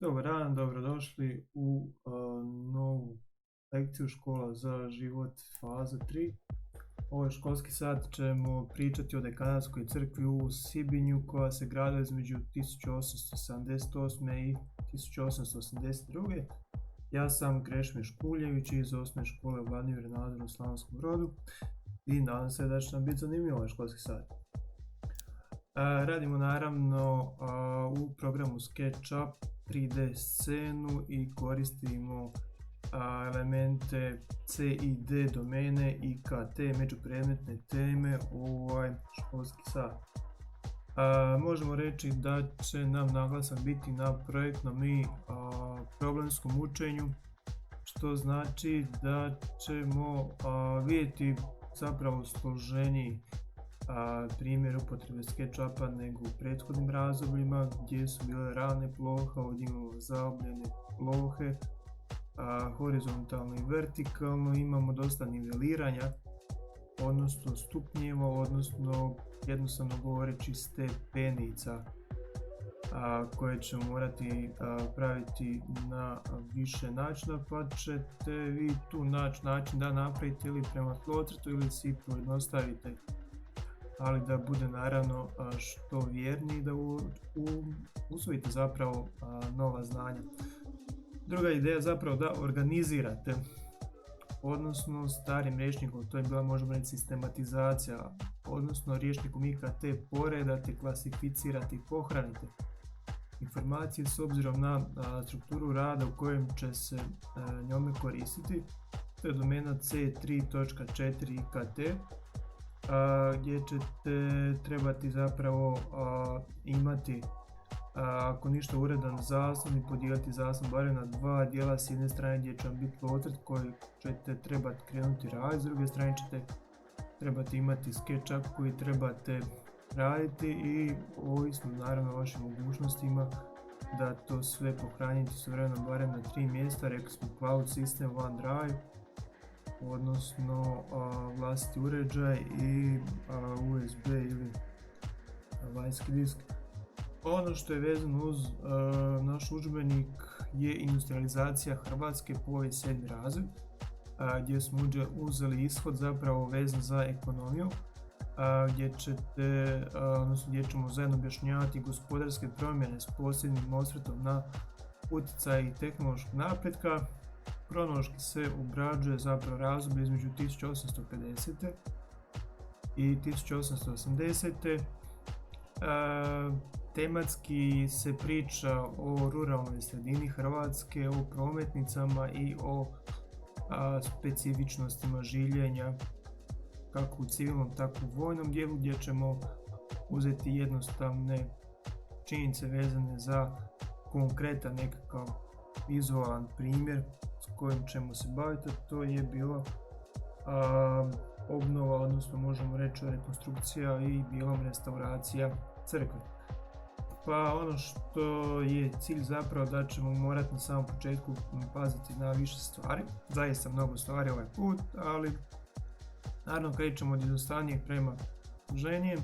Dobar dan, dobrodošli u novu lekciju Škola za život faza 3. Ovaj školski sat ćemo pričati o Dekanatskoj crkvi u Sibinju koja se gradila između 1878. i 1882. Ja sam Krešimir Škuljević iz osnovne škole Vladimir Nazor u Slavonskom Brodu i nadam se da će nam biti zanimljiv ovaj školski sat. Radimo naravno u programu SketchUp 3D scenu i koristimo elemente C i D domene i KT međupredmetne teme u ovaj školski sat. Možemo reći da će nam naglasak biti na projektnom i problemskom učenju, što znači da ćemo vidjeti zapravo složeniji primjer upotrebe SketchUpa nego u prethodnim razdobljima gdje su bile ravne plohe, ovdje imamo zaobljene plohe, horizontalno i vertikalno, imamo dosta niveliranja, odnosno stupnjeva, odnosno jednostavno govoreći stepenica koje ćemo morati praviti na više načina, pa ćete vi tu naći način da napravite ili prema tlocrtu ili si pojednostavite, ali da bude naravno što vjerniji, da usvojite zapravo nova znanja. Druga ideja je zapravo da organizirate, odnosno starim rječnikom to je bila, možemo reći, sistematizacija, odnosno rječnikom IKT poredate, klasificirate i pohranite informacije s obzirom na strukturu rada u kojem će se njome koristiti. To je domena C3.4 IKT, gdje ćete trebati zapravo imati, ako ništa, uredan zaslon i podijeliti zaslon barem na dva dijela. S jedne strane gdje će vam biti tlocrt koji ćete trebati krenuti raditi, s druge strane ćete trebati imati SketchUp koji trebate raditi i ovisno naravno o vašim mogućnostima da to sve pohranite istovremeno barem na 3 mjesta. Rekli smo Cloud System, OneDrive, odnosno vlastiti uređaj i USB ili vanjski disk. Ono što je vezano uz naš udžbenik je industrializacija Hrvatske, povijest 7. razred, gdje smo uzeli ishod zapravo vezan za ekonomiju, gdje ćemo zajedno objašnjavati gospodarske promjene s posebnim osvrtom na utjecaj tehnološkog napretka. Kronološki se obrađuje zapravo razdoblje između 1850. i 1880. Tematski se priča o ruralnoj sredini Hrvatske, o prometnicama i o specifičnostima življenja kako u civilnom tako u vojnom dijelu, gdje ćemo uzeti jednostavne činjenice vezane za konkretan nekakav vizualan primjer s kojim ćemo se baviti. To je bila obnova, odnosno možemo reći rekonstrukcija i dijelom restauracija crkve. Pa ono što je cilj zapravo da ćemo morati na samom početku paziti na više stvari, zaista mnogo stvari ovaj put, ali naravno krećemo od jednostavnijeg prema složenijem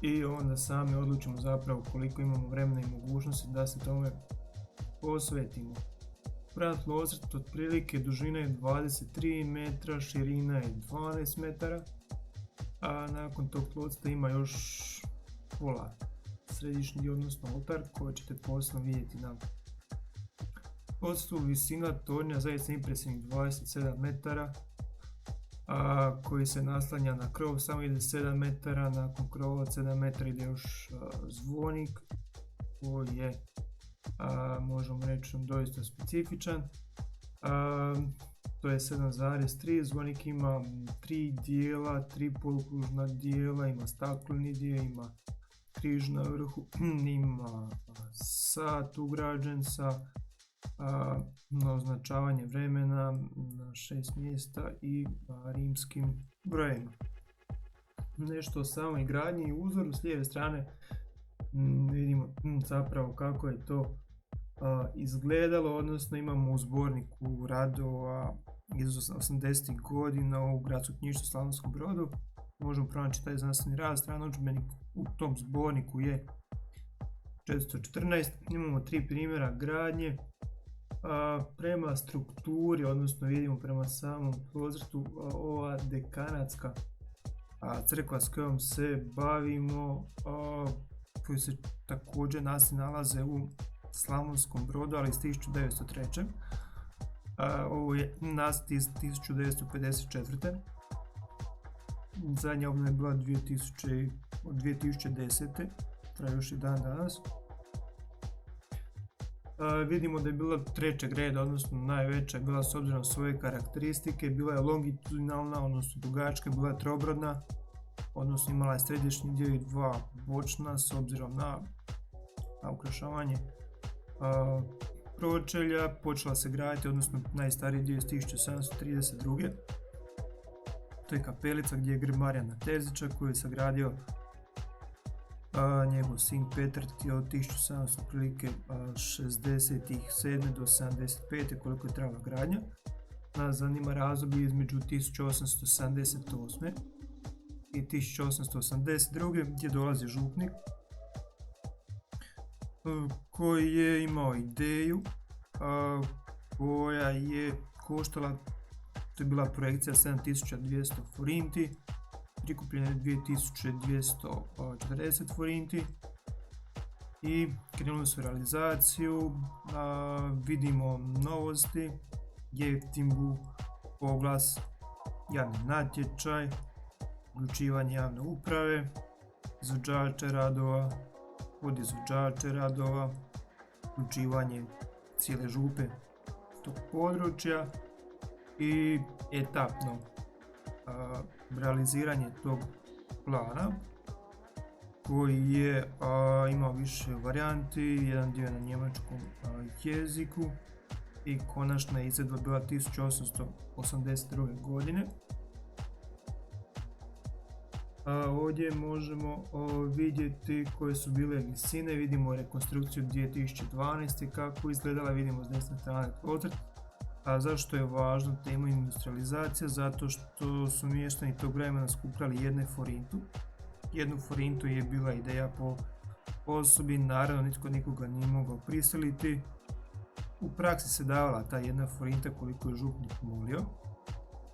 i onda sami odlučimo zapravo koliko imamo vremena i mogućnosti da se tome posvetimo. Prema tlocrt otprilike dužina je 23 metra, širina je 12 metara, a nakon tog tlocrta ima još pola središnji, odnosno oltar, koji ćete posebno vidjeti na tlocrtu. Visina tornja zaista impresivnih 27 metara, koji se naslanja na krov, samo ide 7 metara, nakon krova od 7 metara ide još zvonik koji je, možemo reći, doista specifičan. To je 7,3, zvonik ima 3 dijela, 3 polukružna dijela, ima stakleni dio, ima križ na vrhu, ima sat ugrađen sa na označavanje vremena na 6 mjesta i rimskim brojevima. Nešto o samoj gradnji i uzoru. S lijeve strane vidimo zapravo kako je to izgledalo, odnosno imamo u zborniku radova iz 80. godina u Gradskom knjižništvu u Slavonskom Brodu. Možemo pronaći taj znanstveni rad, strana udžbenik u tom zborniku je 414. Imamo 3 primjera gradnje. Prema strukturi, odnosno vidimo prema samom prozrtu, ova dekanatska crkva s kojom se bavimo, koji se također nalaze u Slavonskom Brodu, ali iz 1903. Ovo je nacrt iz 1954. Zadnja obnova je bila 2010. Traje još i dan danas. Vidimo da je bila trećeg reda, odnosno najveća je bila s obzirom na svoje karakteristike, bila je longitudinalna, odnosno dugačka, bila je troobradna, odnosno imala je središnji dio i dva bočna s obzirom na ukrašavanje pročelja. Počela se graditi, odnosno najstariji dio iz 1732. To je kapelica gdje je grb Marijana Terzića koji je sagradio njegov sin Petar od 1700 prilike 67. do 75. koliko je trajala gradnja. Nas zanima razdoblje između 1878. i 1882. gdje dolazi župnik koji je imao ideju koja je koštala, to je bila projekcija 7200 forinti, prikupljene 2240 forinti i krenuli su realizaciju. Vidimo novosti, jeftingu, oglas, javni natječaj, uključivanje javne uprave, izvođače radova, podizvođače radova, uključivanje cijele župe tog područja i etapno realiziranje tog plana koji je imao više varijanti, jedan dio na njemačkom jeziku i konačna izvedba bila 1882. godine. Ovdje možemo vidjeti koje su bile visine, vidimo rekonstrukciju 2012. kako izgledala, vidimo s desne strane prozor. Zašto je važno tema industrializacija? Zato što su mještani tog vremena skupljali jednu forintu je bila ideja po osobi, naravno nitko nikoga nije mogao prisiliti. U praksi se davala ta jedna forinta koliko je župnik molio,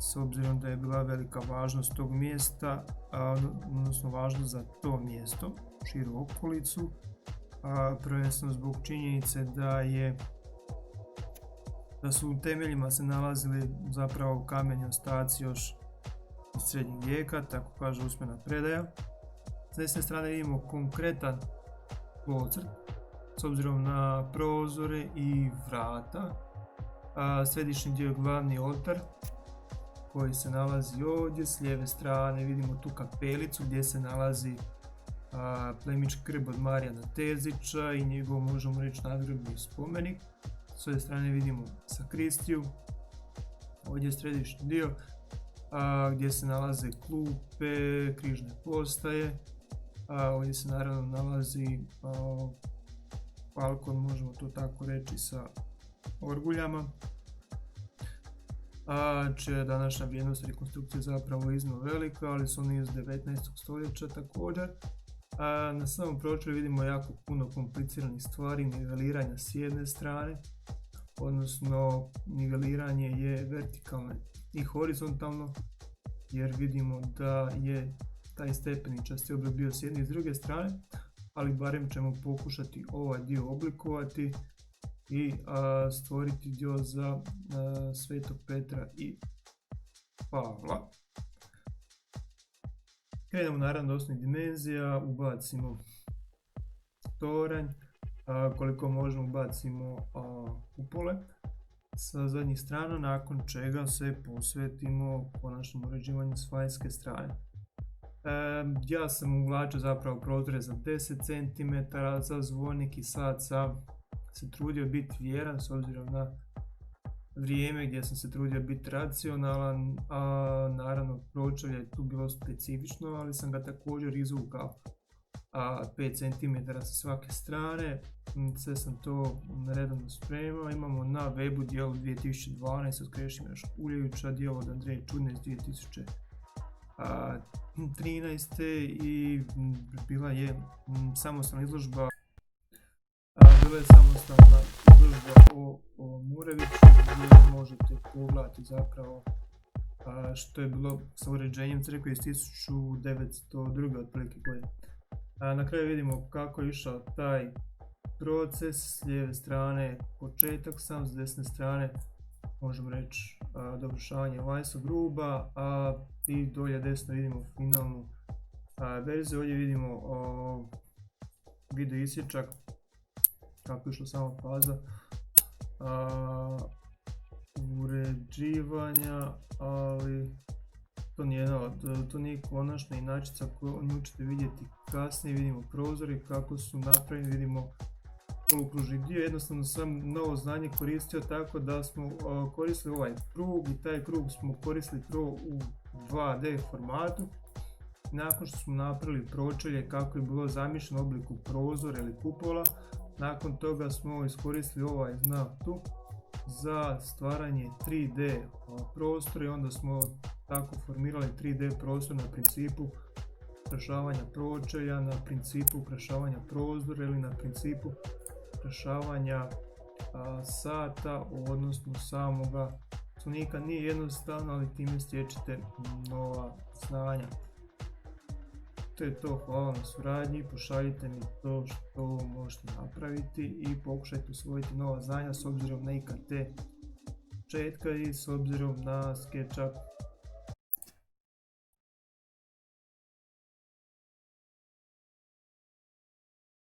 s obzirom da je bila velika važnost tog mjesta, odnosno važnost za to mjesto, širu okolicu, prvenstveno zbog činjenice da su u temeljima se nalazili zapravo kameni ostaci još iz srednjeg vijeka, tako kaže usmena predaja. S desne strane vidimo konkretan tlocrt s obzirom na prozore i vrata. Središnji dio je glavni oltar koji se nalazi ovdje, s lijeve strane vidimo tu kapelicu gdje se nalazi plemički grb od Marijana Terzića i njegov, možemo reći, nadgrobni spomenik. S ove strane vidimo sakristiju, ovdje je središnji dio gdje se nalaze klupe, križne postaje, ovdje se naravno nalazi balkon, možemo to tako reći, sa orguljama, čija je današnja vrijednost rekonstrukcije zapravo iznimno velika, ali su oni iz 19. stoljeća također. Na samom pročelju vidimo jako puno kompliciranih stvari, niveliranja s jedne strane, odnosno niveliranje je vertikalno i horizontalno, jer vidimo da je taj stepeničasti oblik bio s jedne i s druge strane, ali barem ćemo pokušati ovaj dio oblikovati i stvoriti dio za Svetog Petra i Pavla. Krenemo naravno do osnovnih dimenzija, ubacimo toranj, koliko možemo ubacimo kupole sa zadnjih strana, nakon čega se posvetimo konačnom uređivanju s vanjske strane. Ja sam uvlačio zapravo prozore za 10 cm za zvonik i sad sam se trudio biti vjeran s obzirom na vrijeme gdje sam se trudio biti racionalan, naravno pročelje je tu bilo specifično, ali sam ga također izvukao 5 cm sa svake strane, sve sam to redovno spremao. Imamo na webu dijelo 2012 od Krešimira Škuljevića, dijelo od Andreje Čudne iz 2013. i bila je samostalna izložba bila je samostalna izložba o Mureviću gdje možete pogledati zapravo što je bilo sa uređenjem crkve iz 1902. otprilike godine. Na kraju vidimo kako je išao taj proces, s lijeve strane početak sam, s desne strane možemo reći dovršavanje vanjskog gruba, i dolje desno vidimo finalnu verziju. Ovdje vidimo video isječak kako je išla sama faza uređivanja, ali to nije konačna inačica koju ćete vidjeti kasnije. Vidimo prozori kako su napravljeni, vidimo polukružni dio. Jednostavno sam novo znanje koristio tako da smo koristili ovaj krug i taj krug smo koristili prvo u 2D formatu. Nakon što smo napravili pročelje kako je bilo zamišljeno u obliku prozora ili kupola, nakon toga smo iskoristili ovaj znak tu za stvaranje 3D prostora i onda smo tako formirali 3D prostor na principu ukrašavanja pročelja, na principu ukrašavanja prozora ili na principu ukrašavanja sata, odnosno samoga sunika. Nije jednostavno, ali time stječete nova znanja. To je to, hvala na suradnji, pošaljite mi to što možete napraviti i pokušajte usvojiti nova znanja s obzirom na IKT početka i s obzirom na SketchUp